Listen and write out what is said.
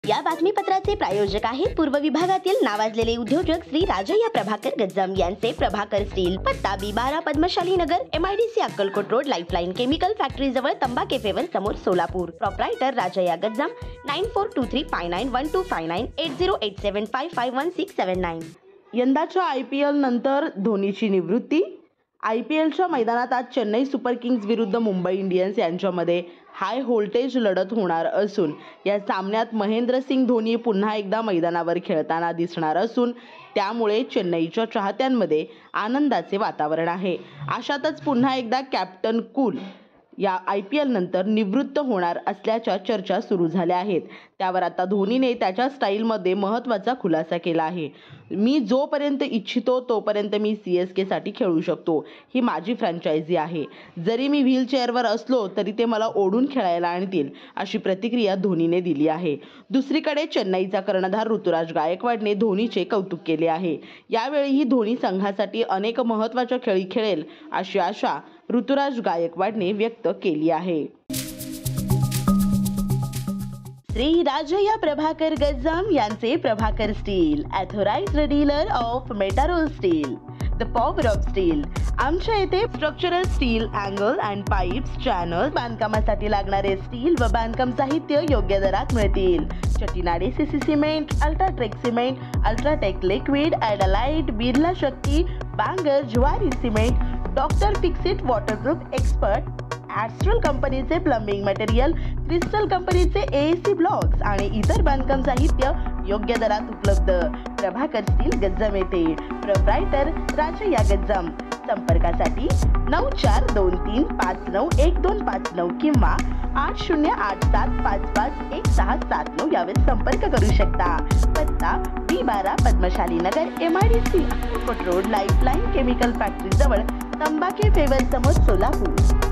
या बातमीपत्राचे प्रायोजक आहेत पूर्व विभागातील नावाजलेले उद्योजक श्री राजय्या प्रभाकर गज्जाम यांचे प्रभाकर स्टील, पत्ता B12 पद्मशाली नगर, MIDC Akkalkot road, lifeline chemical factory जवळ, तंबा केफेवर समोर, सोलापूर. प्रोप्रायटर राजय्या गज्जाम, 9423591259 8087551679. यंदाच्या IPL नंतर धोनीची निवृत्ती. IPLच्या मैदानात आज चेन्नई सुपर किंग्ज विरुद्ध मुंबई इंडियन्स यांच्यामध्ये हाय व्होल्टेज लढत होणार असून या सामन्यात महेंद्रसिंग धोनी पुन्हा एकदा मैदानावर खेळताना दिसणार असून त्यामुळे चेन्नईच्या चाहत्यांमध्ये आनंदाचे वातावरण आहे. अशातच पुन्हा एकदा कॅप्टन कूल या IPL नंतर निवृत्त होणार असल्याच्या चर्चा सुरू झाल्या आहेत. त्यावर आता धोनीने त्याच्या स्टाईलमध्ये महत्त्वाचा खुलासा केला आहे. मी जोपर्यंत इच्छितो तोपर्यंत मी CSK साठी खेळू शकतो. ही माझी फ्रँचायझी आहे. जरी मी व्हीलचेअरवर असलो तरी ते मला ओढून खेळायला आणतील, अशी प्रतिक्रिया धोनीने दिली आहे. दुसरीकडे चेन्नईचा कर्णधार ऋतुराज गायकवाडने धोनीचे कौतुक केले आहे. यावेळीही धोनी संघासाठी अनेक महत्त्वाच्या खेळी खेळेल अशी आशा ऋतुराज गायकवाडने व्यक्त केली आहे. श्री राजय्या प्रभाकर गज्जाम यांचे Prabhakar steel, authorised dealer of Metarol steel, the power of steel. आमच्या येथे structural steel, angle and pipes, channel, बांधकामासाठी लागणारे स्टील व बांधकाम साहित्य योग्य दरात मिळतील. Chettinad CC cement, UltraTech cement, UltraTech liquid, ॲडालाइट, Birla Shakti, Bangar, Zuari cement, doctor Fixit waterproof expert, Astral कंपनीचे प्लंबिंग मटेरियल, क्रिस्टल कंपनीचे AAC ब्लॉक्स आणि इतर बांधकाम साहित्य योग्य दरात उपलब्ध. प्रभाकर स्टील गज्जाम येथे. प्रोप्रायटर राजय्या गज्जाम. संपर्कासाठी 9423591259 किंवा 8087551679 यावर संपर्क करू शकता. पत्ता B12 पद्मशाली नगर, MIDC Akkalkot road, lifeline chemical factory जवळ, तंबा केफेवर समोर, सोलापूर.